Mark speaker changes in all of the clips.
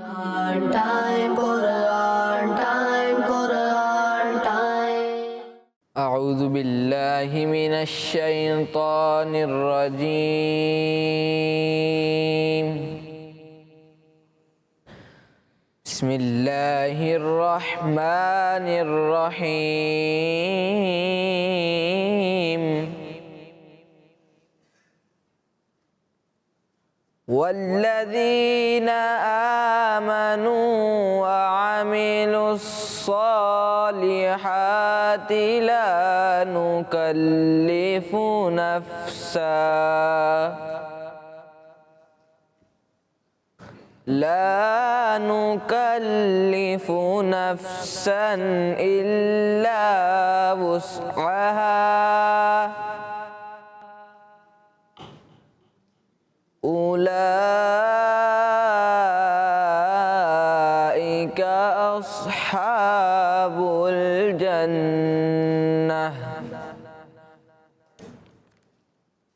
Speaker 1: Quran time, Quran time, Quran time.
Speaker 2: أعوذ بالله من الشيطان الرجيم. بسم الله الرحمن الرحيم. والذين آمنوا وعملوا الصالحات لا نكلف نفسا إلا وسعها أولئك أصحاب الجنة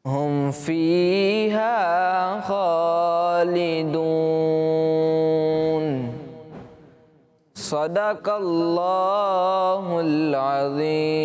Speaker 2: هم فيها خالدون صدق الله العظيم.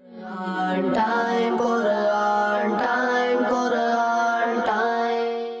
Speaker 1: Quran time, Quran time, Quran time.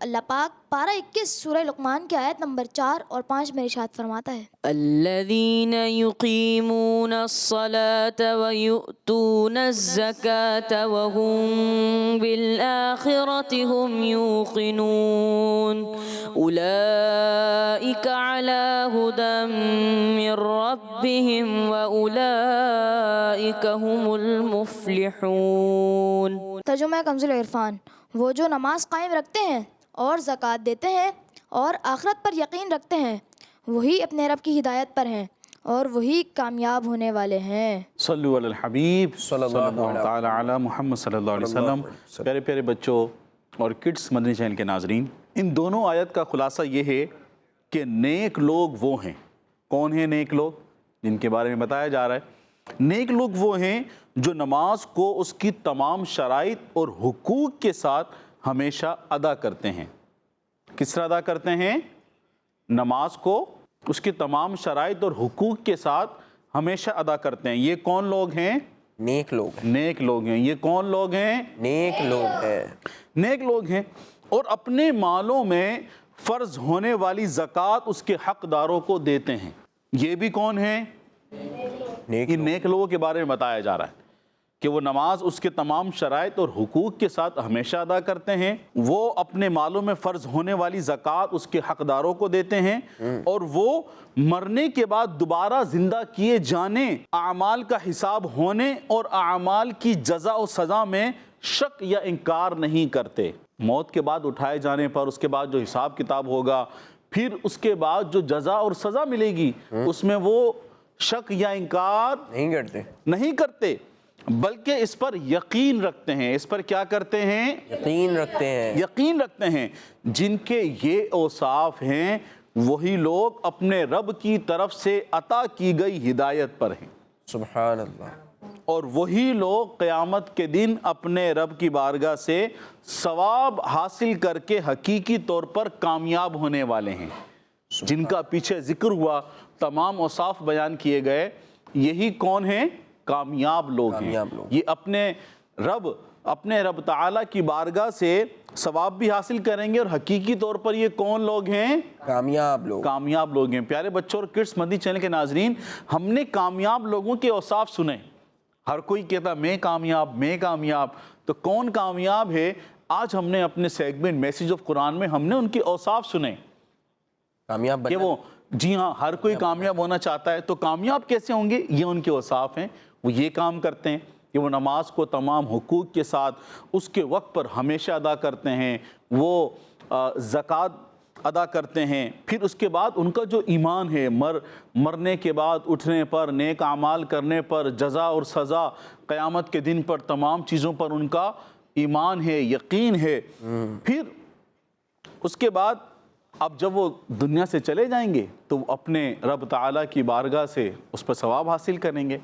Speaker 3: اللہ پاک پارہ 21 سورہ لقمان کی آیت نمبر 4 اور 5 میں ارشاد فرماتا ہے
Speaker 2: الذين يقيمون الصلاة ويؤتون الزكاة وهم بالآخرة هم يوقنون أولئك على هدى من ربهم وأولئك هم المفلحون۔
Speaker 3: ترجمہ کنز العرفان، وہ جو نماز قائم رکھتے ہیں اور زکوٰۃ دیتے ہیں اور آخرت پر یقین رکھتے ہیں وہی اپنے رب کی ہدایت پر ہیں اور وہی کامیاب ہونے والے ہیں۔
Speaker 4: صلو علی الحبیب
Speaker 5: صلی اللہ
Speaker 4: تعالی علی محمد صلی اللہ علیہ وسلم۔ پیارے پیارے بچوں اور کڈس مدنی چینل کے ناظرین، ان دونوں آیت کا خلاصہ یہ ہے کہ نیک لوگ وہ ہیں۔ کون ہیں نیک لوگ؟ جن کے بارے میں بتایا جا رہا ہے نیک لوگ وہ ہیں جو نماز کو اس کی تمام شرائط اور حقوق کے ساتھ ہمیشہ ادا کرتے ہیں۔ کس طرح ادا کرتے ہیں؟ نماز کو اس کی تمام شرائط اور حقوق کے ساتھ ہمیشہ ادا کرتے ہیں۔ یہ کون لوگ ہیں؟
Speaker 5: نیک لوگ ہیں۔
Speaker 4: نیک لوگ ہیں۔ یہ کون لوگ ہیں؟
Speaker 5: نیک لوگ ہیں۔
Speaker 4: نیک لوگ ہیں اور اپنے مالوں میں فرض ہونے والی زکوٰۃ اس کے حقداروں کو دیتے ہیں۔ یہ بھی کون ہیں؟
Speaker 5: نیک
Speaker 4: ان نیک لوگوں کے بارے میں بتایا جا رہا ہے کہ وہ نماز اس کے تمام شرائط اور حقوق کے ساتھ ہمیشہ ادا کرتے ہیں، وہ اپنے مالوں میں فرض ہونے والی زکوٰۃ اس کے حقداروں کو دیتے ہیں، اور وہ مرنے کے بعد دوبارہ زندہ کیے جانے، اعمال کا حساب ہونے اور اعمال کی جزا و سزا میں شک یا انکار نہیں کرتے۔ موت کے بعد اٹھائے جانے پر اس کے بعد جو حساب کتاب ہوگا، پھر اس کے بعد جو جزا اور سزا ملے گی اس میں وہ شک یا انکار نہیں کرتے بلکہ اس پر یقین رکھتے ہیں۔ اس پر کیا کرتے ہیں؟
Speaker 5: یقین رکھتے ہیں۔
Speaker 4: یقین رکھتے ہیں۔ جن کے یہ اوصاف ہیں وہی لوگ اپنے رب کی طرف سے عطا کی گئی ہدایت پر ہیں۔
Speaker 5: سبحان اللہ۔
Speaker 4: اور وہی لوگ قیامت کے دن اپنے رب کی بارگاہ سے ثواب حاصل کر کے حقیقی طور پر کامیاب ہونے والے ہیں۔ جن کا پیچھے ذکر ہوا، تمام اوصاف بیان کیے گئے، یہی کون ہیں؟ کامیاب لوگ ہیں۔ یہ اپنے رب تعالیٰ کی بارگاہ سے ثواب بھی حاصل کریں گے، اور حقیقی طور پر یہ کون لوگ ہیں؟ کامیاب لوگ ہیں۔ پیارے بچوں اور کڈس مدنی چینل کے ناظرین، ہم نے کامیاب لوگوں کے اوصاف سنے۔ ہر کوئی کہتا میں کامیاب، تو کون کامیاب ہے؟ آج ہم نے اپنے سیگمنٹ میسیج آف قرآن میں ہم نے ان کے اوصاف سنے کہ وہ جی ہاں ہر کوئی کامیاب ہونا چاہتا ہے، تو کامیاب کیسے ہوں گے؟ یہ ان کے اوصاف ہیں۔ وہ یہ کام کرتے ہیں کہ وہ نماز کو تمام حقوق کے ساتھ اس کے وقت پر ہمیشہ ادا کرتے ہیں، وہ زکوٰۃ ادا کرتے ہیں، پھر اس کے بعد ان کا جو ایمان ہے مرنے کے بعد اٹھنے پر، نیک اعمال کرنے پر، جزا اور سزا، قیامت کے دن پر، تمام چیزوں پر ان کا ایمان ہے، یقین ہے۔ پھر اس کے بعد اب جب وہ دنیا سے چلے جائیں گے تو وہ اپنے رب تعالیٰ کی بارگاہ سے اس پر ثواب حاصل کریں گے۔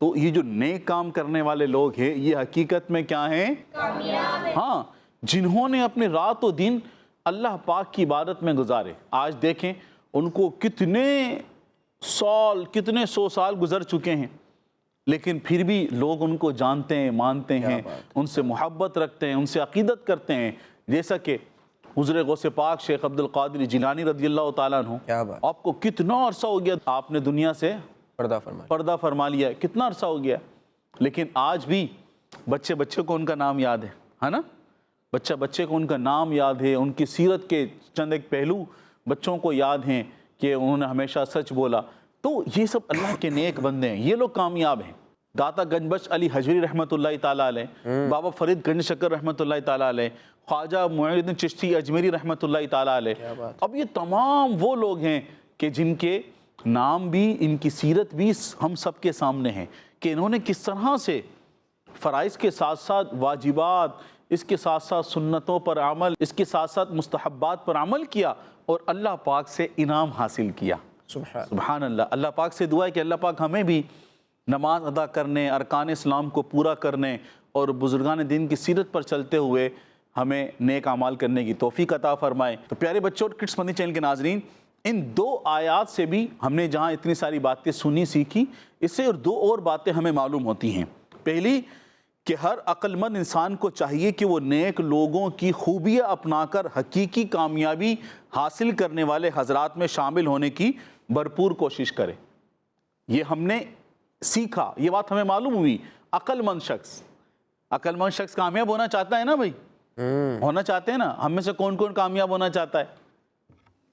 Speaker 4: تو یہ جو نیک کام کرنے والے لوگ ہیں یہ حقیقت میں کیا ہیں؟ کامیاب ہیں۔ ہاں، جنہوں نے اپنے رات و دن اللہ پاک کی عبادت میں گزارے۔ آج دیکھیں ان کو کتنے سو سال گزر چکے ہیں، لیکن پھر بھی لوگ ان کو جانتے ہیں، مانتے ہیں، ان سے محبت رکھتے ہیں، ان سے عقیدت کرتے ہیں۔ جیسا کہ حضرت غوث پاک شیخ عبد القادر جیلانی رضی اللہ تعالیٰ عنہ، آپ کو کتنا عرصہ ہو گیا آپ نے دنیا سے پردہ فرما لیا ہے، کتنا عرصہ ہو گیا، لیکن آج بھی بچے کو ان کا نام یاد ہے نا؟ بچے کو ان کا نام یاد ہے، ان کی سیرت کے چند ایک پہلو بچوں کو یاد ہیں کہ انہوں نے ہمیشہ سچ بولا۔ تو یہ سب اللہ کے نیک بندے ہیں، یہ لوگ کامیاب ہیں۔ داتا گنج بخش علی حجویری رحمۃ اللہ تعالیٰ علیہ، بابا فرید گنج شکر رحمۃ اللہ تعالیٰ علیہ، خواجہ معین الدین چشتی اجمیری رحمۃ اللہ تعالیٰ علیہ، اب یہ تمام وہ لوگ ہیں کہ جن کے نام بھی، ان کی سیرت بھی ہم سب کے سامنے ہیں کہ انہوں نے کس طرح سے فرائض کے ساتھ ساتھ واجبات، اس کے ساتھ ساتھ سنتوں پر عمل، اس کے ساتھ ساتھ مستحبات پر عمل کیا اور اللہ پاک سے انعام حاصل کیا۔ سبحان اللہ۔ اللہ پاک سے دعا ہے کہ اللہ پاک ہمیں بھی نماز ادا کرنے، ارکان اسلام کو پورا کرنے اور بزرگان دین کی سیرت پر چلتے ہوئے ہمیں نیک اعمال کرنے کی توفیق عطا فرمائے۔ تو پیارے بچوں اور کڈس مدنی چینل کے ناظرین، ان دو آیات سے بھی ہم نے جہاں اتنی ساری باتیں سنی، سیکھی، اس سے اور دو اور باتیں ہمیں معلوم ہوتی ہیں۔ پہلی کہ ہر عقل مند انسان کو چاہیے کہ وہ نیک لوگوں کی خوبیاں اپنا کر حقیقی کامیابی حاصل کرنے والے حضرات میں شامل ہونے کی بھرپور کوشش کرے۔ یہ ہم نے سیکھا، یہ بات ہمیں معلوم ہوئی۔ عقل مند شخص کامیاب ہونا چاہتا ہے نا بھائی، ہونا چاہتے ہیں نا۔ ہم میں سے کون کون کامیاب ہونا چاہتا ہے؟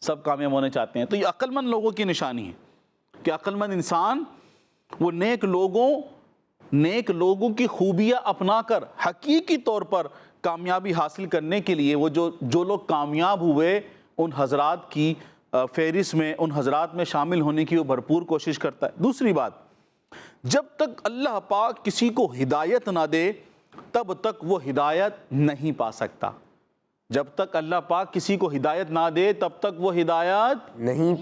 Speaker 4: سب کامیاب ہونا چاہتے ہیں۔ تو یہ عقل مند لوگوں کی نشانی ہے کہ عقل مند انسان وہ نیک لوگوں کی خوبیاں اپنا کر حقیقی طور پر کامیابی حاصل کرنے کے لیے وہ جو لوگ کامیاب ہوئے ان حضرات کی فہرست میں، ان حضرات میں شامل ہونے کی وہ بھرپور کوشش کرتا ہے۔ دوسری بات، جب تک اللہ پاک کسی کو ہدایت نہ دے تب تک وہ ہدایت نہیں پا سکتا۔ جب تک اللہ پاک کسی کو ہدایت نہ دے تب تک وہ ہدایت
Speaker 5: نہیں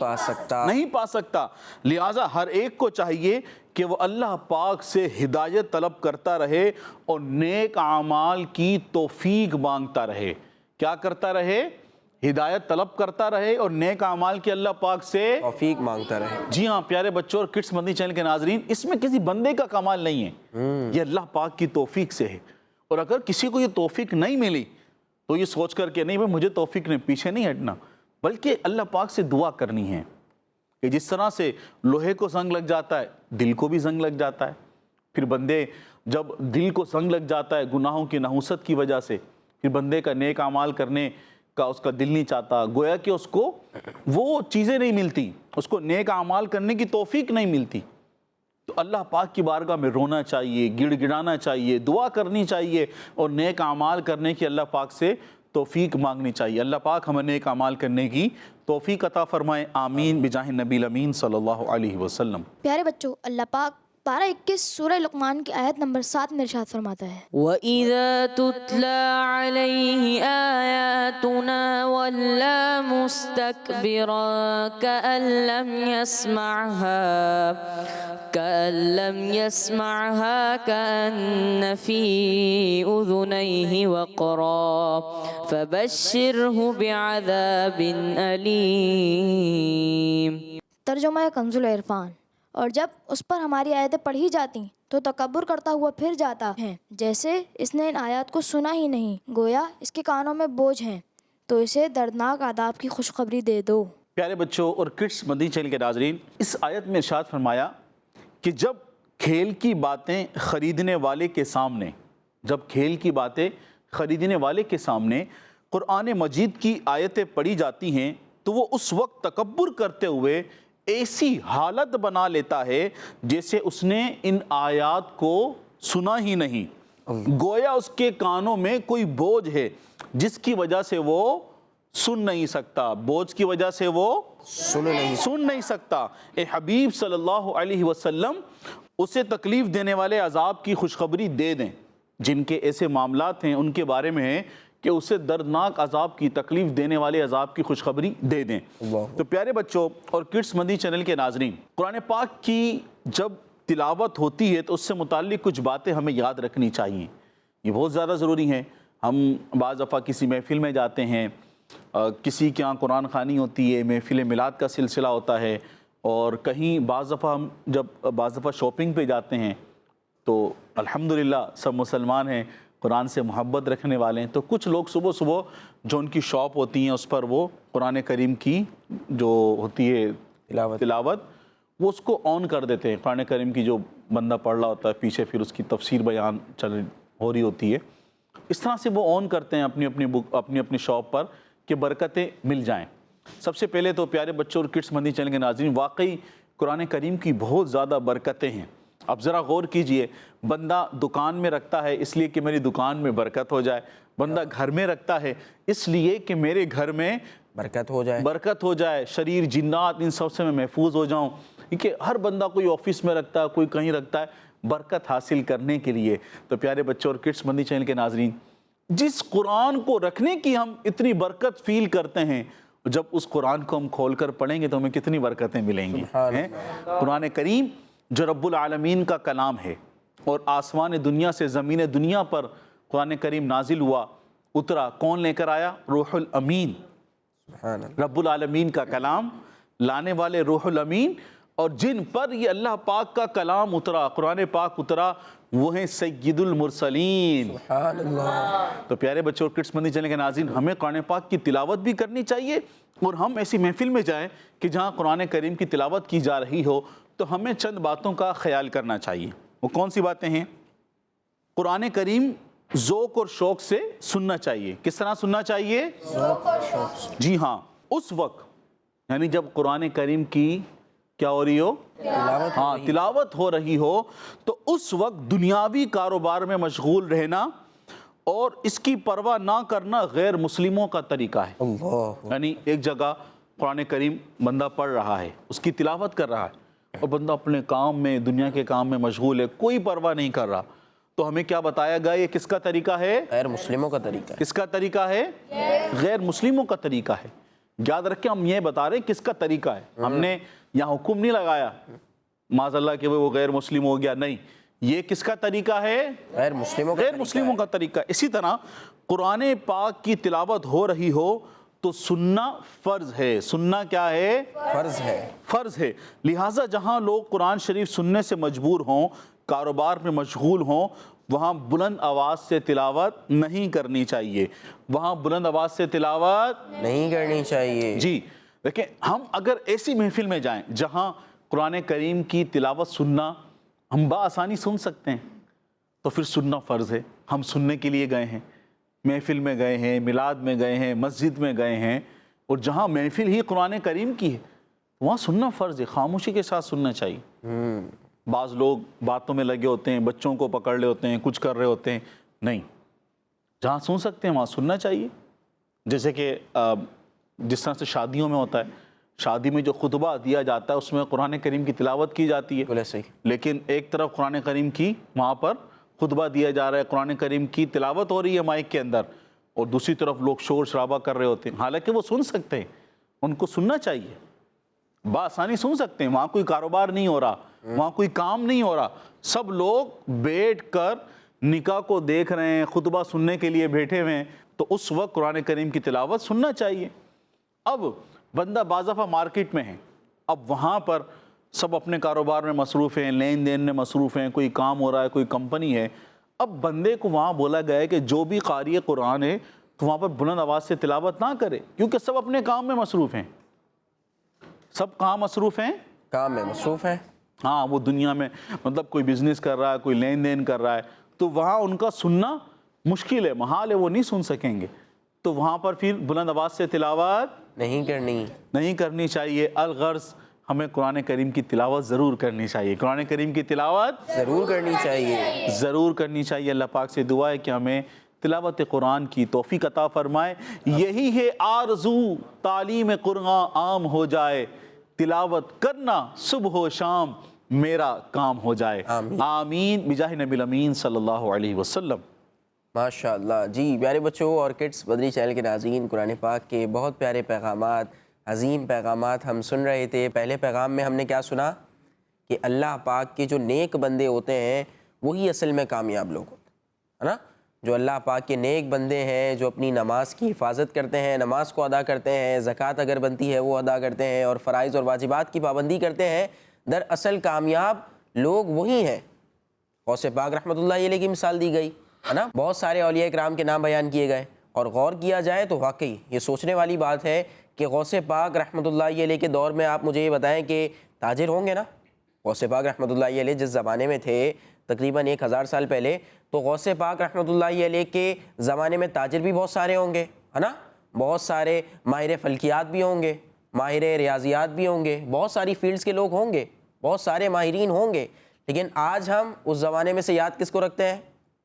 Speaker 5: پا سکتا۔
Speaker 4: لہٰذا ہر ایک کو چاہیے کہ وہ اللہ پاک سے ہدایت طلب کرتا رہے اور نیک اعمال کی توفیق مانگتا رہے۔ کیا کرتا رہے؟ ہدایت طلب کرتا رہے اور نیک اعمال کی اللہ پاک سے
Speaker 5: توفیق مانگتا رہے۔
Speaker 4: جی ہاں پیارے بچوں اور کڈس مدنی چینل کے ناظرین، اس میں کسی بندے کا کمال نہیں ہے، یہ اللہ پاک کی توفیق سے ہے۔ اور اگر کسی کو یہ توفیق نہیں ملی تو یہ سوچ کر کہ نہیں بھائی مجھے توفیق نہیں، پیچھے نہیں ہٹنا، بلکہ اللہ پاک سے دعا کرنی ہے کہ جس طرح سے لوہے کو زنگ لگ جاتا ہے دل کو بھی زنگ لگ جاتا ہے۔ پھر بندے جب دل کو زنگ لگ جاتا ہے گناہوں کی نحوست کی وجہ سے، پھر بندے کا نیک اعمال کرنے کا اس کا دل نہیں چاہتا، گویا کہ اس کو وہ چیزیں نہیں ملتی، اس کو نیک اعمال کرنے کی توفیق نہیں ملتی۔ تو اللہ پاک کی بارگاہ میں رونا چاہیے، گڑ گڑانا چاہیے، دعا کرنی چاہیے اور نیک اعمال کرنے کی اللہ پاک سے توفیق مانگنی چاہیے۔ اللہ پاک ہمیں نیک اعمال کرنے کی توفیق عطا فرمائے، آمین بجاہ نبی الامین صلی اللہ علیہ وسلم۔
Speaker 3: پیارے بچوں، اللہ پاک پارہ 21 سورہ لقمان کی آیت نمبر 7 میں ارشاد فرماتا ہے،
Speaker 2: وَإِذَا تُتْلَى عَلَيْهِ آيَاتُنَا وَلَّى مُسْتَكْبِرًا كَأَن لَّمْ يَسْمَعْهَا كَأَنَّ فِي أُذُنَيْهِ وَقْرًا فَبَشِّرْهُ بِعَذَابٍ أَلِيمٍ۔
Speaker 3: ترجمہ کنز العرفان۔ اور جب اس پر ہماری آیتیں پڑھی جاتی تو تکبر کرتا ہوا پھر جاتا ہے، جیسے اس نے ان آیات کو سنا ہی نہیں، گویا اس کے کانوں میں بوجھ ہیں، تو اسے دردناک عذاب کی خوشخبری دے دو۔
Speaker 4: پیارے بچوں اور کڈس مدنی چینل کے ناظرین، اس آیت میں ارشاد فرمایا کہ جب کھیل کی باتیں خریدنے والے کے سامنے قرآن مجید کی آیتیں پڑھی جاتی ہیں تو وہ اس وقت تکبر کرتے ہوئے ایسی حالت بنا لیتا ہے جیسے اس نے ان آیات کو سنا ہی نہیں، گویا اس کے کانوں میں کوئی بوجھ ہے جس کی وجہ سے وہ سن نہیں سکتا، بوجھ کی وجہ سے وہ سن نہیں سکتا۔ اے حبیب صلی اللہ علیہ وسلم اسے تکلیف دینے والے عذاب کی خوشخبری دے دیں، جن کے ایسے معاملات ہیں ان کے بارے میں ہے کہ اسے دردناک عذاب کی، تکلیف دینے والے عذاب کی خوشخبری دے دیں۔ تو پیارے بچوں اور کڈس مدنی چینل کے ناظرین، قرآن پاک کی جب تلاوت ہوتی ہے تو اس سے متعلق کچھ باتیں ہمیں یاد رکھنی چاہیے، یہ بہت زیادہ ضروری ہیں۔ ہم بعض دفعہ کسی محفل میں جاتے ہیں، کسی کے یہاں قرآن خوانی ہوتی ہے، محفل میلاد کا سلسلہ ہوتا ہے، اور کہیں بعض دفعہ شاپنگ پہ جاتے ہیں تو الحمدللہ سب مسلمان ہیں، قرآن سے محبت رکھنے والے ہیں، تو کچھ لوگ صبح صبح جو ان کی شاپ ہوتی ہیں اس پر وہ قرآن کریم کی جو ہوتی ہے تلاوت وہ اس کو آن کر دیتے ہیں، قرآن کریم کی جو بندہ پڑھ رہا ہوتا ہے پیچھے پھر اس کی تفسیر بیان ہو رہی ہوتی ہے، اس طرح سے وہ آن کرتے ہیں اپنی اپنی شاپ پر کہ برکتیں مل جائیں۔ سب سے پہلے تو پیارے بچوں اور کڈس مدنی چینل کے ناظرین، واقعی قرآن کریم کی بہت زیادہ برکتیں ہیں۔ اب ذرا غور کیجئے، بندہ دکان میں رکھتا ہے اس لیے کہ میری دکان میں برکت ہو جائے، بندہ گھر میں رکھتا ہے اس لیے کہ میرے گھر میں برکت ہو جائے، شریر جنات ان سب سے میں محفوظ ہو جاؤں، کیونکہ ہر بندہ کوئی آفس میں رکھتا ہے، کوئی کہیں رکھتا ہے برکت حاصل کرنے کے لیے۔ تو پیارے بچوں اور کڈس مدنی چینل کے ناظرین، جس قرآن کو رکھنے کی ہم اتنی برکت فیل کرتے ہیں، جب اس قرآن کو ہم کھول کر پڑھیں گے تو ہمیں کتنی برکتیں ملیں گی۔ قرآن کریم جو رب العالمین کا کلام ہے اور آسمان دنیا سے زمین دنیا پر قرآن کریم نازل ہوا، اترا، کون لے کر آیا؟ روح الامین، رب العالمین کا کلام لانے والے روح الامین، اور جن پر یہ اللہ پاک کا کلام اترا، قرآن پاک اترا، وہ ہیں سید المرسلین۔
Speaker 5: سبحان اللہ۔
Speaker 4: تو پیارے بچوں اور کڈس مدنی چینل کے ناظرین، ہمیں قرآن پاک کی تلاوت بھی کرنی چاہیے، اور ہم ایسی محفل میں جائیں کہ جہاں قرآن کریم کی تلاوت کی جا رہی ہو تو ہمیں چند باتوں کا خیال کرنا چاہیے۔ وہ کون سی باتیں ہیں؟ قرآن کریم ذوق اور شوق سے سننا چاہیے۔ کس طرح سننا چاہیے؟
Speaker 5: ذوق اور شوق سے۔
Speaker 4: جی ہاں، اس وقت یعنی جب قرآن کریم کی کیا ہو رہی ہو؟ تلاوت ہو رہی ہو، تو اس وقت دنیاوی کاروبار میں مشغول رہنا اور اس کی پرواہ نہ کرنا غیر مسلموں کا طریقہ ہے۔
Speaker 5: اللہ۔
Speaker 4: یعنی ایک جگہ قرآن کریم بندہ پڑھ رہا ہے، اس کی تلاوت کر رہا ہے، اور بندہ اپنے کام میں، دنیا کے کام میں مشغول ہے، کوئی پرواہ نہیں کر رہا، تو ہمیں کیا بتایا گیا؟ یہ کس کا طریقہ ہے؟
Speaker 5: غیر مسلموں کا طریقہ ہے۔
Speaker 4: کس کا طریقہ ہے؟ غیر مسلموں کا طریقہ ہے۔ یاد رکھیں، ہم یہ بتا رہے ہیں کس کا طریقہ ہے، ہم نے یہاں حکم نہیں لگایا معاذ اللہ کہ وہ غیر مسلم ہو گیا، نہیں، یہ کس کا طریقہ ہے؟
Speaker 5: غیر مسلموں کا
Speaker 4: غیر مسلموں کا طریقہ۔ اسی طرح قرآن پاک کی تلاوت ہو رہی ہو تو سننا فرض ہے۔ سننا کیا ہے؟
Speaker 5: فرض ہے۔
Speaker 4: فرض ہے۔ لہٰذا جہاں لوگ قرآن شریف سننے سے مجبور ہوں، کاروبار میں مشغول ہوں، وہاں بلند آواز سے تلاوت نہیں کرنی چاہیے، وہاں بلند آواز سے تلاوت
Speaker 5: نہیں کرنی چاہیے۔
Speaker 4: جی دیکھیں، ہم اگر ایسی محفل میں جائیں جہاں قرآن کریم کی تلاوت سننا ہم بآسانی سن سکتے ہیں، تو پھر سننا فرض ہے۔ ہم سننے کے لیے گئے ہیں، محفل میں گئے ہیں، میلاد میں گئے ہیں، مسجد میں گئے ہیں، اور جہاں محفل ہی قرآن کریم کی ہے وہاں سننا فرض ہے، خاموشی کے ساتھ سننا چاہیے۔ بعض لوگ باتوں میں لگے ہوتے ہیں، بچوں کو پکڑ لے ہوتے ہیں، کچھ کر رہے ہوتے ہیں، نہیں، جہاں سن سکتے ہیں وہاں سننا چاہیے۔ جیسے کہ جس طرح سے شادیوں میں ہوتا ہے، شادی میں جو خطبہ دیا جاتا ہے اس میں قرآن کریم کی تلاوت کی جاتی ہے،
Speaker 5: بولے صحیح۔
Speaker 4: لیکن ایک طرف قرآن کریم کی وہاں پر خطبہ دیا جا رہا ہے، قرآن کریم کی تلاوت ہو رہی ہے مائک کے اندر، اور دوسری طرف لوگ شور شرابہ کر رہے ہوتے ہیں، حالانکہ وہ سن سکتے ہیں، ان کو سننا چاہیے، بآسانی سن سکتے ہیں۔ وہاں کوئی کاروبار نہیں ہو رہا، وہاں کوئی کام نہیں ہو رہا، سب لوگ بیٹھ کر نکاح کو دیکھ رہے ہیں، خطبہ سننے کے لیے بیٹھے ہوئے ہیں، تو اس وقت قرآن کریم کی تلاوت سننا چاہیے۔ اب بندہ بعض دفعہ مارکیٹ میں ہے، اب وہاں پر سب اپنے کاروبار میں مصروف ہیں، لین دین میں مصروف ہیں، کوئی کام ہو رہا ہے، کوئی کمپنی ہے، اب بندے کو وہاں بولا گیا ہے کہ جو بھی قاری قرآن ہے تو وہاں پر بلند آواز سے تلاوت نہ کرے، کیونکہ سب اپنے کام میں مصروف ہیں۔ سب کہاں مصروف ہیں؟
Speaker 5: کام میں مصروف ہیں۔
Speaker 4: ہاں، وہ دنیا میں مطلب کوئی بزنس کر رہا ہے، کوئی لین دین کر رہا ہے، تو وہاں ان کا سننا مشکل ہے، محال ہے، وہ نہیں سن سکیں گے، تو وہاں پر پھر بلند آواز سے تلاوت نہیں کرنی چاہیے۔ الغرض ہمیں قرآن کریم کی تلاوت ضرور کرنی چاہیے، قرآن کریم کی تلاوت
Speaker 5: ضرور کرنی چاہیے،
Speaker 4: ضرور کرنی چاہیے۔ اللہ پاک سے دعا ہے کہ ہمیں تلاوت قرآن کی توفیق عطا فرمائے۔ یہی ہے آرزو، تعلیم قرآن عام ہو جائے، تلاوت کرنا صبح و شام میرا کام ہو جائے۔ آمین بجاہ نبی الامین صلی اللہ علیہ وسلم۔
Speaker 5: ماشاءاللہ۔ جی پیارے بچوں اور کڈس مدنی چینل کے ناظرین، قرآن پاک کے بہت پیارے پیغامات، عظیم پیغامات ہم سن رہے تھے۔ پہلے پیغام میں ہم نے کیا سنا کہ اللہ پاک کے جو نیک بندے ہوتے ہیں وہی اصل میں کامیاب لوگ ہوتے ہیں، ہے نا؟ جو اللہ پاک کے نیک بندے ہیں، جو اپنی نماز کی حفاظت کرتے ہیں، نماز کو ادا کرتے ہیں، زکوٰۃ اگر بنتی ہے وہ ادا کرتے ہیں، اور فرائض اور واجبات کی پابندی کرتے ہیں، دراصل کامیاب لوگ وہی ہیں۔ غوث پاک رحمۃ اللہ علیہ کی مثال دی گئی ہے نا، بہت سارے اولیاء کرام کے نام بیان کیے گئے، اور غور کیا جائے تو واقعی یہ سوچنے والی بات ہے کہ غوث پاک رحمۃ اللہ علیہ کے دور میں آپ مجھے یہ بتائیں کہ تاجر ہوں گے نا؟ غوث پاک رحمۃ اللہ علیہ جس زمانے میں تھے تقریباً 1000 سال پہلے، تو غوث پاک رحمۃ اللہ علیہ کے زمانے میں تاجر بھی بہت سارے ہوں گے، ہے نا؟ بہت سارے ماہر فلکیات بھی ہوں گے، ماہر ریاضیات بھی ہوں گے، بہت ساری فیلڈز کے لوگ ہوں گے، بہت سارے ماہرین ہوں گے، لیکن آج ہم اس زمانے میں سے یاد کس کو رکھتے ہیں؟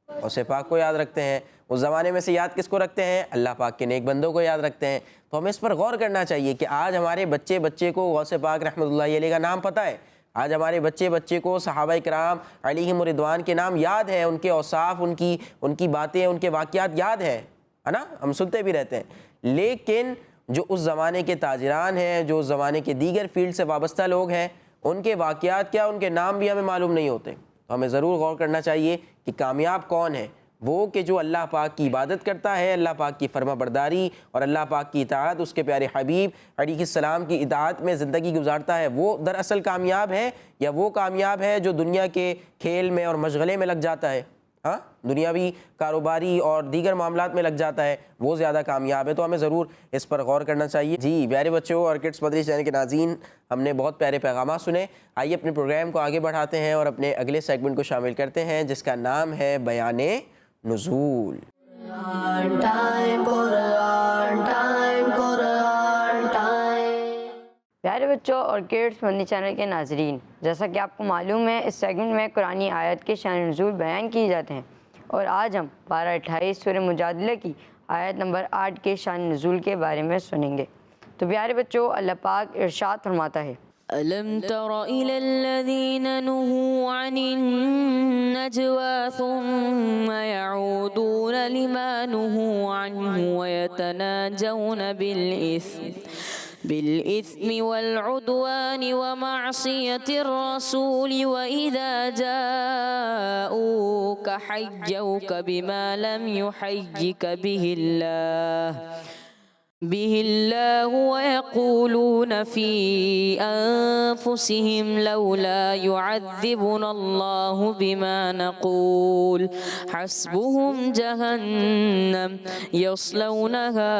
Speaker 5: غوث پاک کو یاد رکھتے ہیں۔ اس زمانے میں سے یاد کس کو رکھتے ہیں؟ اللہ پاک کے نیک بندوں کو یاد رکھتے ہیں۔ تو ہمیں اس پر غور کرنا چاہیے کہ آج ہمارے بچے کو غوث پاک رحمۃ اللہ علیہ کا نام پتہ ہے، آج ہمارے بچے کو صحابہ کرام علیہم رضوان کے نام یاد ہیں، ان کے اوصاف، ان کی باتیں، ان کے واقعات یاد ہیں، ہے نا؟ ہم سنتے بھی رہتے ہیں، لیکن جو اس زمانے کے تاجران ہیں، جو اس زمانے کے دیگر فیلڈ سے وابستہ لوگ ہیں، ان کے واقعات کیا، ان کے نام بھی ہمیں معلوم نہیں ہوتے۔ تو ہمیں ضرور غور کرنا چاہیے کہ کامیاب کون ہے۔ وہ کہ جو اللہ پاک کی عبادت کرتا ہے، اللہ پاک کی فرما برداری اور اللہ پاک کی اطاعت، اس کے پیارے حبیب علیہ السلام کی اطاعت میں زندگی گزارتا ہے، وہ دراصل کامیاب ہے، یا وہ کامیاب ہے جو دنیا کے کھیل میں اور مشغلے میں لگ جاتا ہے، ہاں دنیاوی کاروباری اور دیگر معاملات میں لگ جاتا ہے، وہ زیادہ کامیاب ہے؟ تو ہمیں ضرور اس پر غور کرنا چاہیے۔ جی پیارے بچوں اور کڈس مدری چینل کے ناظرین، ہم نے بہت پیارے پیغامات سنے، آئیے اپنے پروگرام کو آگے بڑھاتے ہیں اور اپنے اگلے سیگمنٹ کو شامل کرتے ہیں جس کا نام ہے بیان نزول۔
Speaker 1: Quran time, Quran time, Quran time.
Speaker 6: پیارے بچوں اور کڈس مدنی چینل کے ناظرین، جیسا کہ آپ کو معلوم ہے اس سیگمنٹ میں قرآنی آیت کے شان نزول بیان کیے جاتے ہیں، اور آج ہم پارہ 28 سورہ مجادلہ کی آیت نمبر 8 کے شان نزول کے بارے میں سنیں گے۔ تو پیارے بچوں، اللہ پاک ارشاد فرماتا ہے،
Speaker 2: ألم تر إلى الذين نهوا عن النجوى ثم يعودون لما نهوا عنه ويتناجون بالإثم والعدوان ومعصية الرسول وإذا جاءوك حيوك بما لم يحيك به الله ويقولون في أنفسهم لولا يعذبنا الله بما نقول حسبهم جهنم يصلونها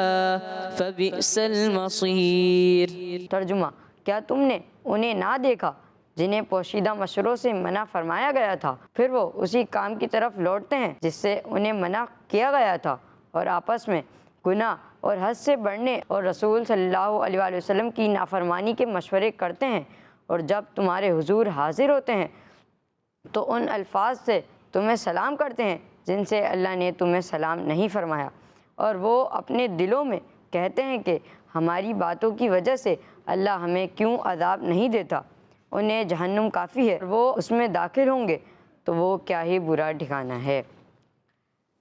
Speaker 2: فبئس المصير۔
Speaker 6: ترجمہ، کیا تم نے انہیں نہ دیکھا جنہیں پوشیدہ مشوروں سے منع فرمایا گیا تھا، پھر وہ اسی کام کی طرف لوٹتے ہیں جس سے انہیں منع کیا گیا تھا، اور آپس میں گناہ اور حد سے بڑھنے اور رسول صلی اللہ علیہ وآلہ وسلم کی نافرمانی کے مشورے کرتے ہیں، اور جب تمہارے حضور حاضر ہوتے ہیں تو ان الفاظ سے تمہیں سلام کرتے ہیں جن سے اللہ نے تمہیں سلام نہیں فرمایا، اور وہ اپنے دلوں میں کہتے ہیں کہ ہماری باتوں کی وجہ سے اللہ ہمیں کیوں عذاب نہیں دیتا، انہیں جہنم کافی ہے، وہ اس میں داخل ہوں گے تو وہ کیا ہی برا ٹھکانہ ہے۔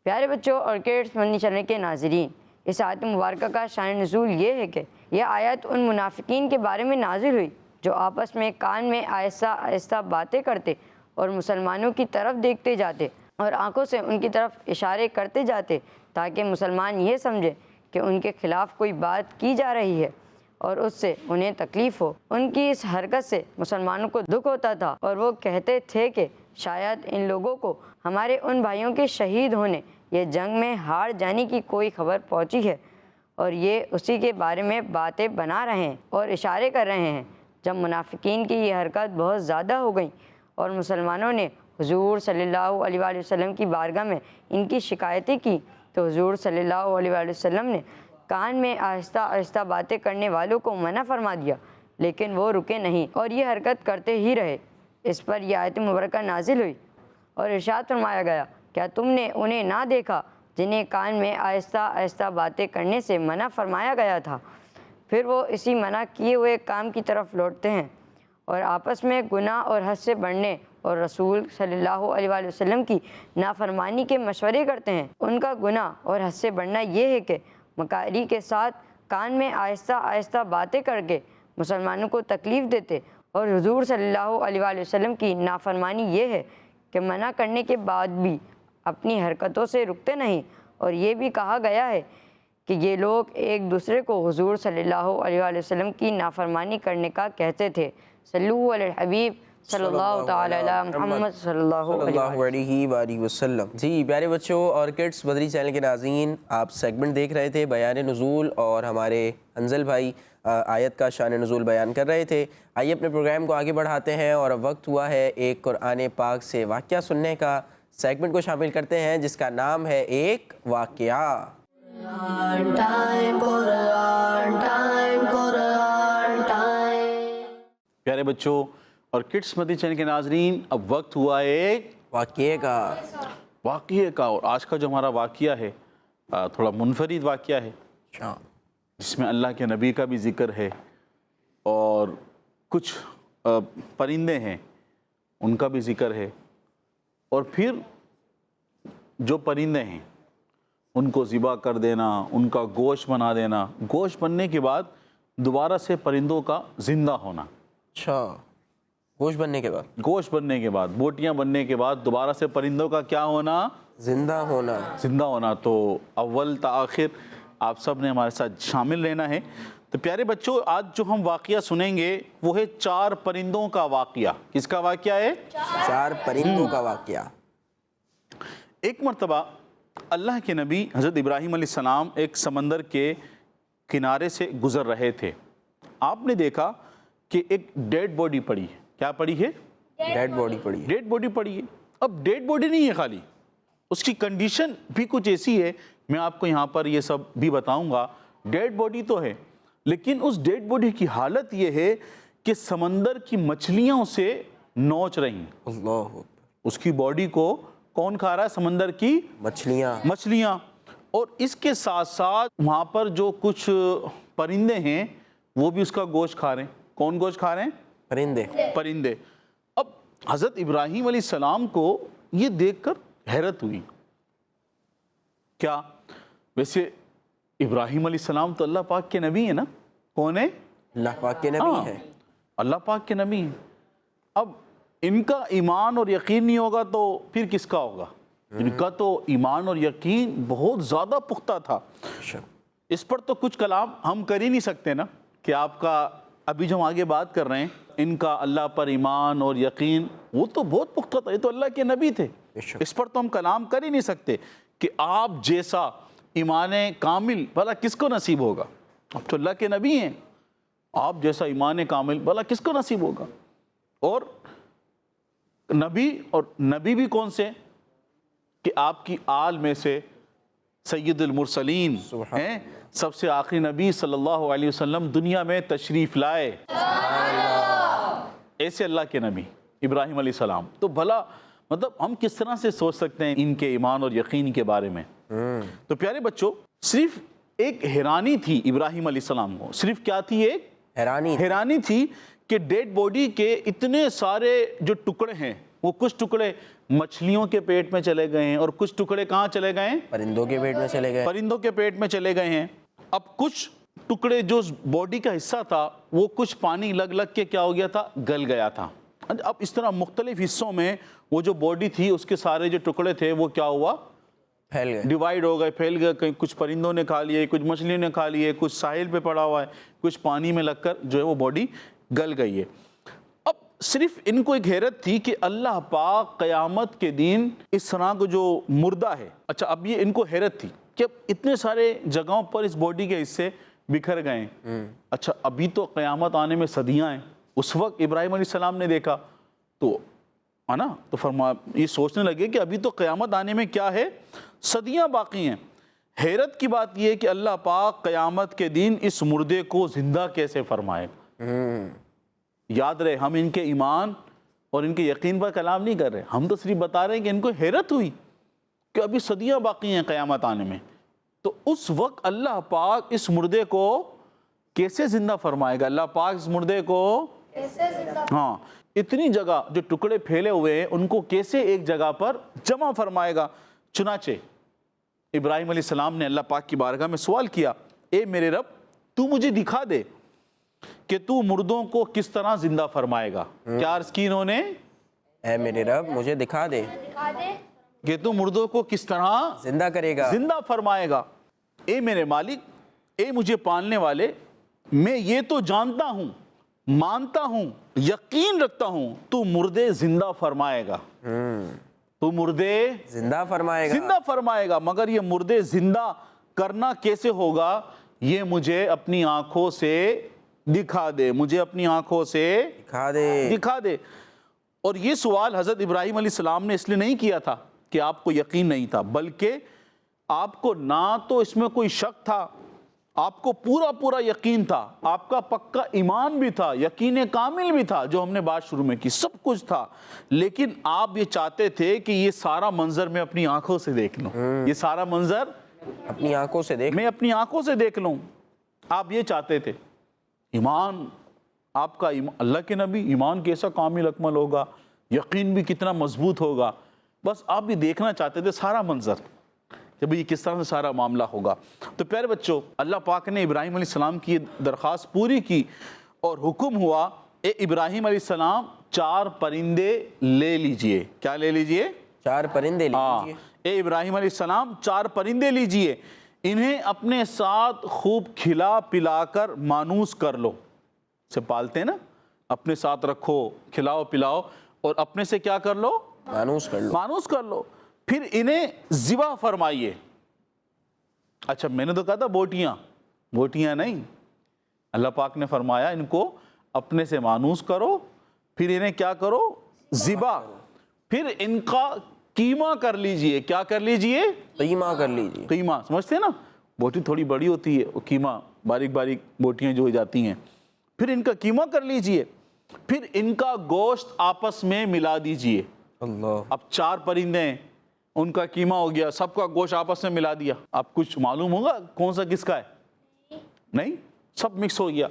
Speaker 6: پیارے بچوں اور کڈس مدنی چینل کے ناظرین، اس آیت مبارکہ کا شان نزول یہ ہے کہ یہ آیت ان منافقین کے بارے میں نازل ہوئی جو آپس میں کان میں آہستہ آہستہ باتیں کرتے اور مسلمانوں کی طرف دیکھتے جاتے اور آنکھوں سے ان کی طرف اشارے کرتے جاتے تاکہ مسلمان یہ سمجھے کہ ان کے خلاف کوئی بات کی جا رہی ہے اور اس سے انہیں تکلیف ہو۔ ان کی اس حرکت سے مسلمانوں کو دکھ ہوتا تھا، اور وہ کہتے تھے کہ شاید ان لوگوں کو ہمارے ان بھائیوں کے شہید ہونے یا جنگ میں ہار جانے کی کوئی خبر پہنچی ہے، اور یہ اسی کے بارے میں باتیں بنا رہے ہیں اور اشارے کر رہے ہیں۔ جب منافقین کی یہ حرکت بہت زیادہ ہو گئی اور مسلمانوں نے حضور صلی اللہ علیہ وآلہ وسلم کی بارگاہ میں ان کی شکایتیں کی، تو حضور صلی اللہ علیہ وآلہ وسلم نے کان میں آہستہ آہستہ باتیں کرنے والوں کو منع فرما دیا، لیکن وہ رکے نہیں اور یہ حرکت کرتے ہی رہے۔ اس پر یہ آیت مبارکہ نازل ہوئی اور ارشاد فرمایا گیا، کیا تم نے انہیں نہ دیکھا جنہیں کان میں آہستہ آہستہ باتیں کرنے سے منع فرمایا گیا تھا، پھر وہ اسی منع کیے ہوئے کام کی طرف لوٹتے ہیں اور آپس میں گناہ اور حد سے بڑھنے اور رسول صلی اللہ علیہ وآلہ وسلم کی نافرمانی کے مشورے کرتے ہیں۔ ان کا گناہ اور حد سے بڑھنا یہ ہے کہ مکاری کے ساتھ کان میں آہستہ آہستہ باتیں کر کے مسلمانوں کو تکلیف دیتے، اور حضور صلی اللہ علیہ وآلہ وسلم کی نافرمانی یہ ہے کہ منع کرنے کے بعد بھی اپنی حرکتوں سے رکتے نہیں، اور یہ بھی کہا گیا ہے کہ یہ لوگ ایک دوسرے کو حضور صلی اللہ علیہ وآلہ وسلم کی نافرمانی کرنے کا کہتے تھے۔ صلو علی الحبیب صلی اللہ تعالی علی محمد صلی اللہ
Speaker 5: علیہ وآلہ وسلم۔ جی پیارے بچوں اور کڈس مدری چینل کے ناظرین، آپ سیگمنٹ دیکھ رہے تھے بیان نزول، اور ہمارے انزل بھائی آیت کا شان نزول بیان کر رہے تھے۔ آئیے اپنے پروگرام کو آگے بڑھاتے ہیں اور اب وقت ہوا ہے ایک قرآن پاک سے واقعہ سننے کا۔ سیگمنٹ کو شامل کرتے ہیں جس کا نام ہے ایک واقعہ۔
Speaker 1: Quran time, Quran time, Quran time.
Speaker 4: پیارے بچوں اور کڈس مدنی چینل کے ناظرین، اب وقت ہوا ایک
Speaker 5: واقعے کا۔
Speaker 4: اور آج کا جو ہمارا واقعہ ہے تھوڑا منفرد واقعہ ہے، جس میں اللہ کے نبی کا بھی ذکر ہے اور کچھ پرندے ہیں ان کا بھی ذکر ہے، اور پھر جو پرندے ہیں ان کو ذبح کر دینا، ان کا گوشت بنا دینا، گوشت بننے کے بعد دوبارہ سے پرندوں کا زندہ ہونا۔
Speaker 5: اچھا، گوشت بننے کے بعد؟
Speaker 4: گوشت بننے کے بعد، بوٹیاں بننے کے بعد دوبارہ سے پرندوں کا کیا ہونا؟
Speaker 5: زندہ ہونا.
Speaker 4: زندہ ہونا. تو اول تا آخر آپ سب نے ہمارے ساتھ شامل رہنا ہے. تو پیارے بچوں آج جو ہم واقعہ سنیں گے وہ ہے 4 پرندوں کا واقعہ. کس کا واقعہ ہے؟
Speaker 5: 4 پرندوں کا واقعہ.
Speaker 4: ایک مرتبہ اللہ کے نبی حضرت ابراہیم علیہ السلام ایک سمندر کے کنارے سے گزر رہے تھے. آپ نے دیکھا کہ ایک ڈیڈ باڈی پڑی ہے. کیا پڑی ہے؟
Speaker 5: ڈیڈ باڈی پڑی.
Speaker 4: ڈیڈ باڈی پڑی ہے. اب ڈیڈ باڈی نہیں ہے خالی, اس کی کنڈیشن بھی کچھ ایسی ہے, میں آپ کو یہاں پر یہ سب بھی بتاؤں گا. ڈیڈ باڈی تو ہے لیکن اس ڈیڈ باڈی کی حالت یہ ہے کہ سمندر کی مچھلیاں اسے نوچ رہی.
Speaker 5: اللہ.
Speaker 4: اس کی باڈی کو کون کھا رہا ہے؟ سمندر کی مچھلیاں. اور اس کے ساتھ ساتھ وہاں پر جو کچھ پرندے ہیں وہ بھی اس کا گوشت کھا رہے ہیں. کون گوشت کھا رہے ہیں؟ پرندے. اب حضرت ابراہیم علیہ السلام کو یہ دیکھ کر حیرت ہوئی. کیا ویسے ابراہیم علیہ السلام تو اللہ پاک کے نبی ہیں نا. کون ہے؟
Speaker 5: اللہ پاک کے نبی ہیں.
Speaker 4: اللہ پاک کے نبی ہیں. اب ان کا ایمان اور یقین نہیں ہوگا تو پھر کس کا ہوگا؟ ان کا تو ایمان اور یقین بہت زیادہ پختہ تھا. اس پر تو کچھ کلام ہم کر ہی نہیں سکتے نا, کہ آپ کا ابھی جو ہم آگے بات کر رہے ہیں ان کا اللہ پر ایمان اور یقین وہ تو بہت پختہ تھا. یہ تو اللہ کے نبی تھے. اس پر تو ہم کلام کر ہی نہیں سکتے کہ آپ جیسا ایمان کامل بھلا کس کو نصیب ہوگا. اب تو اللہ کے نبی ہیں, آپ جیسا ایمان کامل بھلا کس کو نصیب ہوگا. اور نبی بھی کون سے کہ آپ کی آل میں سے سید المرسلین ہیں, سب سے آخری نبی صلی اللہ علیہ وسلم دنیا میں تشریف لائے. ایسے اللہ کے نبی ابراہیم علیہ السلام. تو بھلا مطلب ہم کس طرح سے سوچ سکتے ہیں ان کے ایمان اور یقین کے بارے میں. تو پیارے بچوں صرف ایک حیرانی تھی ابراہیم علیہ السلام کو. صرف کیا تھی؟ ایک حیرانی تھی کہ ڈیڈ باڈی کے اتنے سارے جو ٹکڑے ہیں وہ کچھ ٹکڑے مچھلیوں کے پیٹ میں چلے گئے ہیں اور کچھ ٹکڑے کہاں چلے گئے ہیں؟
Speaker 5: پرندوں کے پیٹ میں چلے گئے.
Speaker 4: اب کچھ ٹکڑے جو باڈی کا حصہ تھا وہ کچھ پانی لگ کے کیا ہو گیا تھا؟ گل گیا تھا. اب اس طرح مختلف حصوں میں وہ جو باڈی تھی اس کے سارے جو ٹکڑے تھے وہ کیا ہوا؟
Speaker 5: پھیل گئے,
Speaker 4: ڈیوائیڈ ہو گئے, پھیل گئے. کہیں کچھ پرندوں نے کھا لیے, کچھ مچھلیوں نے کھا لیے, کچھ ساحل پہ پڑا ہوا ہے, کچھ پانی میں لگ کر جو ہے وہ باڈی گل گئی ہے. اب صرف ان کو ایک حیرت تھی کہ اللہ پاک قیامت کے دن اس طرح کو جو مردہ ہے. اچھا اب یہ ان کو حیرت تھی کہ اب اتنے سارے جگہوں پر اس باڈی کے حصے بکھر گئے ہیں. اچھا ابھی تو قیامت آنے میں صدیاں ہیں. اس وقت ابراہیم علیہ السلام نے دیکھا تو تو یہ سوچنے لگے کہ ابھی تو قیامت آنے میں کیا ہے؟ صدیاں باقی ہیں. حیرت کی بات یہ ہے کہ اللہ پاک قیامت کے دن اس مردے کو زندہ کیسے فرمائے. یاد رہے ہم ان کے ایمان اور ان کے یقین پر کلام نہیں کر رہے, ہم تو صرف بتا رہے ہیں کہ ان کو حیرت ہوئی کہ ابھی صدیاں باقی ہیں قیامت آنے میں. تو اس وقت اللہ پاک اس مردے کو کیسے زندہ فرمائے گا؟ اللہ پاک اس مردے کو اتنی جگہ جو ٹکڑے پھیلے ہوئے ہیں ان کو کیسے ایک جگہ پر جمع فرمائے گا؟ چنانچہ ابراہیم علیہ السلام نے اللہ پاک کی بارگاہ میں سوال کیا, اے میرے رب تو مجھے دکھا دے کہ تو مردوں کو کس طرح زندہ فرمائے گا. کیا عرض کی انہوں نے؟
Speaker 5: اے میرے رب مجھے دکھا دے
Speaker 4: کہ تو مردوں کو کس طرح
Speaker 5: زندہ کرے گا,
Speaker 4: زندہ فرمائے گا. اے میرے مالک, اے مجھے پالنے والے, میں یہ تو جانتا ہوں, مانتا ہوں, یقین رکھتا ہوں تو مردے زندہ فرمائے گا. تو مردے
Speaker 5: زندہ
Speaker 4: فرمائے گا, مگر یہ مردے زندہ کرنا کیسے ہوگا یہ مجھے اپنی آنکھوں سے دکھا دے, مجھے اپنی آنکھوں سے دکھا دے. اور یہ سوال حضرت ابراہیم علیہ السلام نے اس لیے نہیں کیا تھا کہ آپ کو یقین نہیں تھا, بلکہ آپ کو نہ تو اس میں کوئی شک تھا, آپ کو پورا یقین تھا, آپ کا پکا ایمان بھی تھا, یقین کامل بھی تھا, جو ہم نے بات شروع میں کی, سب کچھ تھا. لیکن آپ یہ چاہتے تھے کہ یہ سارا منظر میں اپنی آنکھوں سے دیکھ لوں, یہ سارا منظر
Speaker 5: اپنی آنکھوں سے
Speaker 4: میں اپنی آنکھوں سے دیکھ لوں. آپ یہ چاہتے تھے. ایمان آپ کا, اللہ کے نبی ایمان کیسا کامل اکمل ہوگا, یقین بھی کتنا مضبوط ہوگا, بس آپ بھی دیکھنا چاہتے تھے سارا منظر کہ یہ کس طرح سے سارا معاملہ ہوگا. تو پیارے بچوں اللہ پاک نے ابراہیم علیہ السلام کی درخواست پوری کی اور حکم ہوا, اے ابراہیم علیہ السلام 4 پرندے لے لیجئے. کیا لے لیجئے؟
Speaker 5: 4 پرندے لے لیجئے.
Speaker 4: اے ابراہیم علیہ السلام 4 پرندے لیجئے، انہیں اپنے ساتھ خوب کھلا پلا کر مانوس کر لو. سے پالتے ہیں نا، اپنے ساتھ رکھو، کھلاؤ پلاؤ اور اپنے سے کیا کر لو؟
Speaker 5: مانوس کر لو.
Speaker 4: مانوس کر لو. پھر انہیں ذبح فرمائیے. اچھا میں نے تو کہا تھا بوٹیاں نہیں، اللہ پاک نے فرمایا ان کو اپنے سے مانوس کرو، پھر انہیں کیا کرو؟ ذبح. پھر ان کا قیمہ کر لیجئے. کیا کر لیجئے؟
Speaker 5: قیمہ کر لیجیے.
Speaker 4: قیمہ سمجھتے ہیں نا، بوٹی تھوڑی بڑی ہوتی ہے، وہ قیمہ باریک باریک بوٹیاں جو ہو جاتی ہیں. پھر ان کا قیمہ کر لیجئے. پھر ان کا گوشت آپس میں ملا دیجئے.
Speaker 5: اللہ.
Speaker 4: اب 4 پرندے ہیں، ان کا قیمہ ہو گیا، سب کا گوشت آپس میں ملا دیا. اب کچھ معلوم ہوگا کون سا کس کا ہے؟ نہیں، سب مکس ہو گیا.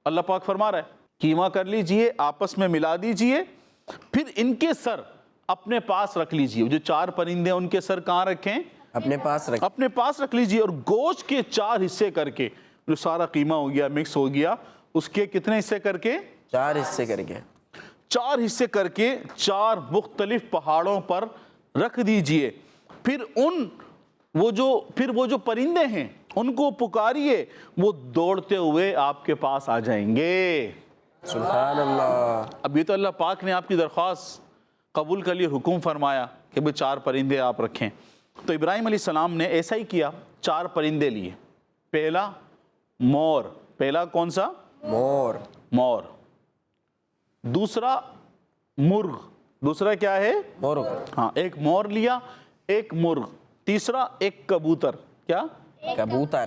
Speaker 4: اللہ پاک فرما رہا ہے قیمہ کر لیجئے، آپس میں ملا دیجئے. پھر ان کے سر اپنے پاس رکھ لیجئے. جو 4 پرندے ہیں ان کے سر کہاں رکھیں؟
Speaker 5: اپنے پاس رکھ.
Speaker 4: اپنے پاس رکھ لیجئے. اور گوشت کے 4 حصے کر کے، جو سارا قیمہ ہو گیا مکس ہو گیا، اس کے کتنے حصے کر کے؟
Speaker 5: 4 حصے کر کے.
Speaker 4: 4 حصے کر کے 4 مختلف پہاڑوں پر رکھ دیجئے. پھر وہ جو پرندے ہیں ان کو پکاریے، وہ دوڑتے ہوئے آپ کے پاس آ جائیں گے.
Speaker 5: سبحان اللہ.
Speaker 4: اب یہ تو اللہ پاک نے آپ کی درخواست قبول کر لی، حکم فرمایا کہ بھئی 4 پرندے آپ رکھیں. تو ابراہیم علیہ السلام نے ایسا ہی کیا، 4 پرندے لیے. پہلا مور. پہلا کون سا؟ مور. دوسرا مرغ. دوسرا کیا ہے؟
Speaker 5: مرغ.
Speaker 4: ہاں، ایک مور لیا، ایک مرغ. تیسرا ایک کبوتر. کیا؟
Speaker 5: کبوتر.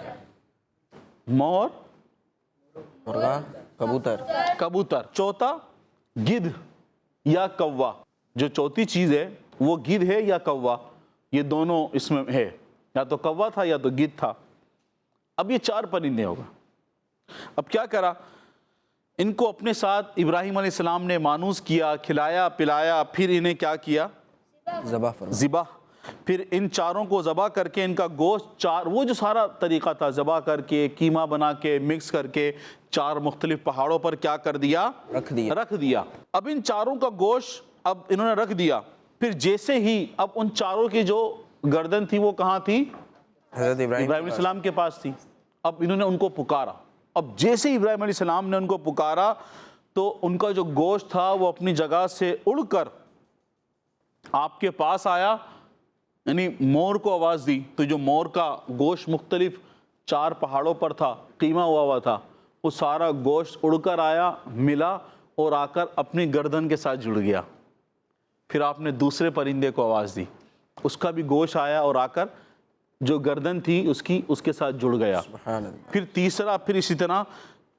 Speaker 4: مور،
Speaker 5: مرغا، کبوتر. چوتھا
Speaker 4: گدھ یا کوا. جو چوتھی چیز ہے وہ گدھ ہے یا کوا، یہ دونوں اس میں ہے، یا تو کوا تھا یا تو گدھ تھا. اب یہ 4 پرندے ہوگا. اب کیا کرا؟ ان کو اپنے ساتھ ابراہیم علیہ السلام نے مانوس کیا، کھلایا پلایا. پھر انہیں کیا کیا؟ ذبح. پھر ان 4 کو ذبح کر کے ان کا گوشت وہ جو سارا طریقہ تھا ذبح کر کے، قیمہ بنا کے، مکس کر کے 4 مختلف پہاڑوں پر کیا کر دیا؟ رکھ دیا. اب ان 4 کا گوشت اب انہوں نے رکھ دیا. پھر جیسے ہی اب ان 4 کی جو گردن تھی وہ کہاں تھی؟
Speaker 5: حضرت
Speaker 4: ابراہیم علیہ السلام کے پاس تھی. اب انہوں نے ان کو پکارا. اب جیسے ہی ابراہیم علیہ السلام نے ان کو پکارا تو ان کا جو گوشت تھا وہ اپنی جگہ سے اڑ کر آپ کے پاس آیا. یعنی مور کو آواز دی تو جو مور کا گوشت مختلف 4 پہاڑوں پر تھا، قیمہ ہوا تھا، وہ سارا گوشت اڑ کر آیا، ملا اور آ کر اپنی گردن کے ساتھ جڑ گیا. پھر آپ نے دوسرے پرندے کو آواز دی، اس کا بھی گوشت آیا اور آ کر جو گردن تھی اس کے ساتھ جڑ گیا. پھر تیسرا، پھر اسی طرح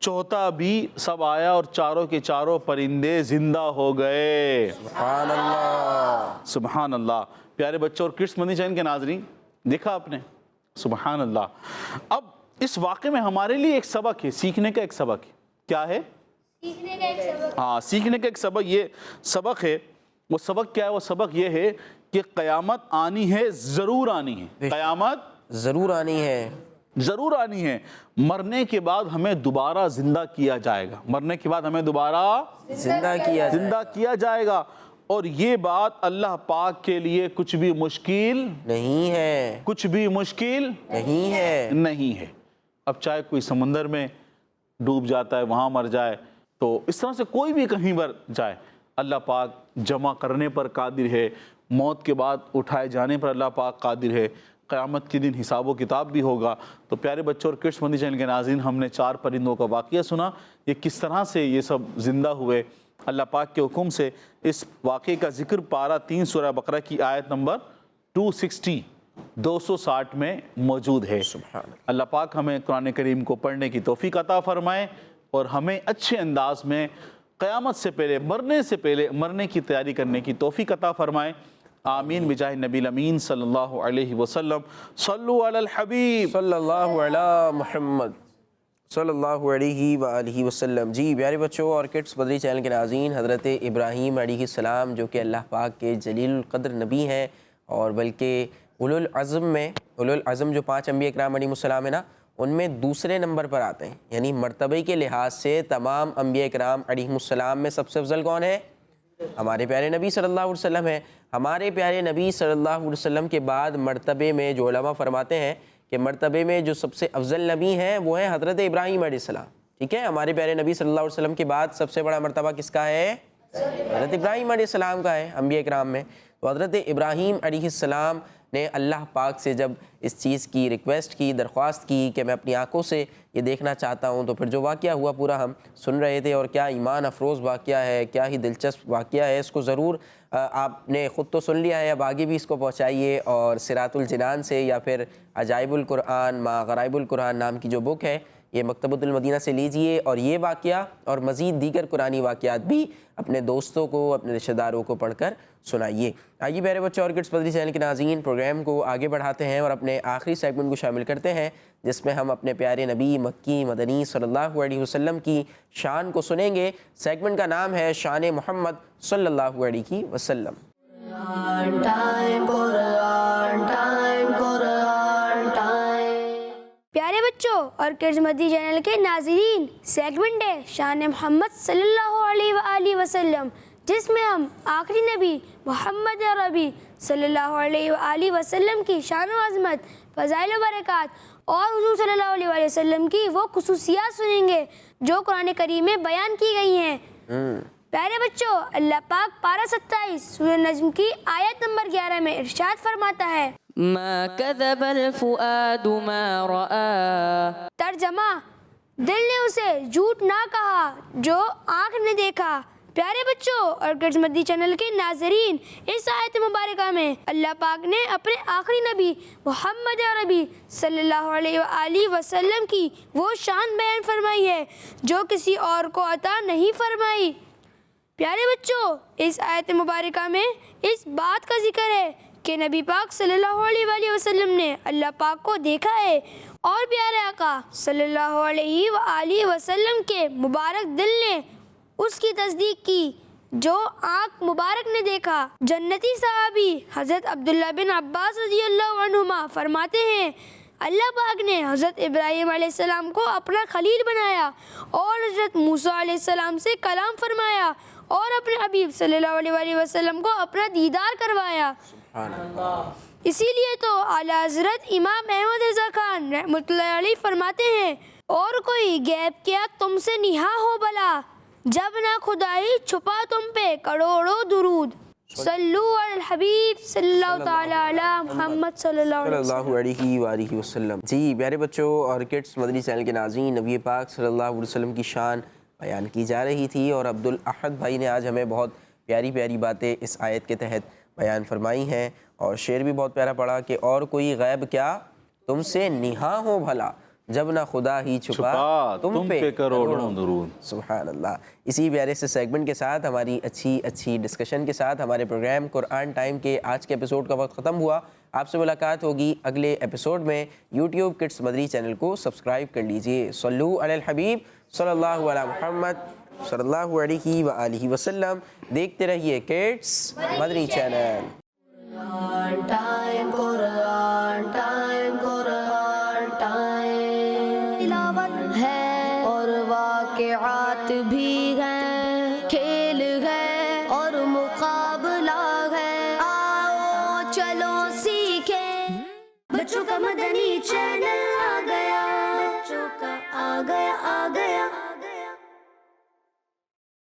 Speaker 4: چوتھا بھی سب آیا اور 4 کے 4 پرندے زندہ ہو گئے.
Speaker 5: سبحان اللہ.
Speaker 4: سبحان اللہ. پیارے بچوں اور کڈس مدنی چینل کے ناظرین، دیکھا آپ نے؟ سبحان اللہ. اب اس واقعے میں ہمارے لیے ایک سبق ہے، سیکھنے کا ایک سبق ہے. کیا ہے؟ سیکھنے کا ایک سبق. یہ سبق ہے. وہ سبق کیا ہے؟ وہ سبق یہ ہے کہ قیامت آنی ہے، ضرور آنی ہے. قیامت
Speaker 5: ضرور آنی ہے. مرنے کے بعد ہمیں دوبارہ زندہ کیا جائے گا. مرنے کے بعد ہمیں دوبارہ زندہ
Speaker 4: کیا جائے گا. اور یہ بات اللہ پاک کے لیے کچھ بھی مشکل
Speaker 5: نہیں ہے.
Speaker 4: نہیں ہے. اب چاہے کوئی سمندر میں ڈوب جاتا ہے، وہاں مر جائے، تو اس طرح سے کوئی بھی کہیں پر جائے، اللہ پاک جمع کرنے پر قادر ہے. موت کے بعد اٹھائے جانے پر اللہ پاک قادر ہے. قیامت کے دن حساب و کتاب بھی ہوگا. تو پیارے بچوں اور کڈس مدنی چینل کے ناظرین، ہم نے 4 پرندوں کا واقعہ سنا، یہ کس طرح سے یہ سب زندہ ہوئے. اللہ پاک کے حکم سے اس واقعے کا ذکر پارہ 3 سورہ بقرہ کی آیت نمبر 260 میں موجود ہے. اللہ پاک ہمیں قرآن کریم کو پڑھنے کی توفیق عطا فرمائے اور ہمیں اچھے انداز میں قیامت سے پہلے، مرنے کی تیاری کرنے کی توفیق عطا فرمائے. آمین بجاہ نبی الامین صلی اللہ علیہ وسلم. صلو علی الحبیب
Speaker 5: صلی اللہ علی محمد صلی اللہ علیہ وآلہ وسلم. جی پیارے بچوں اور کڈس مدنی چینل کے ناظرین، حضرت ابراہیم علیہ السلام جو کہ اللہ پاک کے جلیل القدر نبی ہیں، اور بلکہ اولو العزم جو 5 انبیاء کرام علیہ السلام ہیں نا، ان میں دوسرے نمبر پر آتے ہیں. یعنی مرتبے کے لحاظ سے تمام انبیاء کرام علیہ السلام میں سب سے افضل کون ہے؟ ہمارے پیارے نبی صلی اللہ علیہ وسلم ہے. ہمارے پیارے نبی صلی اللہ علیہ وسلم کے بعد مرتبے میں جو علماء فرماتے ہیں کہ مرتبے میں جو سب سے افضل نبی ہیں وہ ہیں حضرت ابراہیم علیہ السلام. ٹھیک ہے, ہمارے پیارے نبی صلی اللہ علیہ وسلم کے بعد سب سے بڑا مرتبہ کس کا ہے؟ حضرت ابراہیم علیہ السلام کا ہے انبیاء کرام میں. تو حضرت ابراہیم علیہ السلام نے اللہ پاک سے جب اس چیز کی ریکویسٹ کی, درخواست کی کہ میں اپنی آنکھوں سے یہ دیکھنا چاہتا ہوں, تو پھر جو واقعہ ہوا پورا ہم سن رہے تھے, اور کیا ایمان افروز واقعہ ہے, کیا ہی دلچسپ واقعہ ہے. اس کو ضرور آپ نے خود تو سن لیا ہے, اب آگے بھی اس کو پہنچائیے, اور صراط الجنان سے یا پھر عجائب القرآن ما غرائب القرآن نام کی جو بک ہے یہ مکتبۃ المدینہ سے لیجئے, اور یہ واقعہ اور مزید دیگر قرآنی واقعات بھی اپنے دوستوں کو, اپنے رشتہ داروں کو پڑھ کر سنائیے. آئیے پیارے بچوں اور کڈس مدری چینل کے ناظرین, پروگرام کو آگے بڑھاتے ہیں اور اپنے آخری سیگمنٹ کو شامل کرتے ہیں, جس میں ہم اپنے پیارے نبی مکی مدنی صلی اللہ علیہ وسلم کی شان کو سنیں گے. سیگمنٹ کا نام ہے شان محمد صلی اللہ علیہ وسلم.
Speaker 1: Quran time, Quran time, Quran time.
Speaker 7: پیارے بچوں اور کڈس مدنی چینل کے ناظرین, سیگمنٹ ہے شان محمد صلی اللہ علیہ وآلہ وسلم, جس میں ہم آخری نبی محمد عربی صلی اللہ علیہ وآلہ وسلم کی شان و عظمت, فضائل و برکات اور حضور صلی اللہ علیہ وآلہ وسلم کی وہ خصوصیات سنیں گے جو قرآن کریم میں بیان کی گئی ہیں. پیارے بچوں, اللہ پاک پارہ 27 سورہ نجم کی آیت نمبر 11 میں ارشاد فرماتا ہے,
Speaker 2: ما كذب الفؤاد ما رأى.
Speaker 7: ترجمہ, دل نے اسے جھوٹ نہ کہا جو آنکھ نے دیکھا. پیارے بچوں اور کڈس مدنی چینل کے ناظرین, اس آیت مبارکہ میں اللہ پاک نے اپنے آخری نبی محمد عربی صلی اللہ علیہ وآلہ وسلم کی وہ شان بیان فرمائی ہے جو کسی اور کو عطا نہیں فرمائی. پیارے بچوں, اس آیت مبارکہ میں اس بات کا ذکر ہے کہ نبی پاک صلی اللہ علیہ وآلہ وسلم نے اللہ پاک کو دیکھا ہے, اور پیارے آقا صلی اللہ علیہ وآلہ وسلم کے مبارک دل نے اس کی تصدیق کی جو آنکھ مبارک نے دیکھا. جنتی صحابی حضرت عبداللہ بن عباس رضی اللہ عنہما فرماتے ہیں, اللہ پاک نے حضرت ابراہیم علیہ السلام کو اپنا خلیل بنایا, اور حضرت موسیٰ علیہ السلام سے کلام فرمایا, اور اپنے حبیب صلی اللہ علیہ وآلہ وسلم کو اپنا دیدار کروایا. اسی لیے تو اعلیٰ حضرت امام احمد رضا خان رحمۃ اللہ علیہ فرماتے ہیں, اور کوئی غیب کیا تم سے نہا ہو بلا, جب نہ خدائی چھپا تم پہ کروڑوں درود. صلو علی الحبیب صلی اللہ تعالی علی محمد صلی اللہ
Speaker 5: علیہ وآلہ وسلم. جی پیارے بچوں اور کڈس مدنی چینل کے ناظرین, نبی پاک صلی اللہ علیہ وسلم کی شان بیان کی جا رہی تھی, اور عبدالاحد بھائی نے آج ہمیں بہت پیاری پیاری باتیں اس آیت کے تحت بیان فرمائی ہیں, اور شعر بھی بہت پیارا پڑھا کہ اور کوئی غیب کیا تم سے نہا ہو بھلا, جب نہ خدا ہی چھپا تم پہ کروڑوں درود. سبحان اللہ. اسی پیارے سے سیگمنٹ کے ساتھ, ہماری اچھی ڈسکشن کے ساتھ ہمارے پروگرام قرآن ٹائم کے آج کے ایپیسوڈ کا وقت ختم ہوا. آپ سے ملاقات ہوگی اگلے ایپیسوڈ میں. یوٹیوب کڈس مدری چینل کو سبسکرائب کر لیجئے. صلو علی الحبیب صلی اللہ علی محمد صلی اللہ علیہ وآلہ وسلم. دیکھتے رہیے کڈس مدری channel.
Speaker 1: Quran time, Quran time, Quran time. تلاوت ہے اور واقعات بھی ہیں, کھیل ہے اور مقابلہ ہے, آؤ چلو سیکھیں. بچوں کا مدنی چینل آ گیا, بچوں کا آ گیا.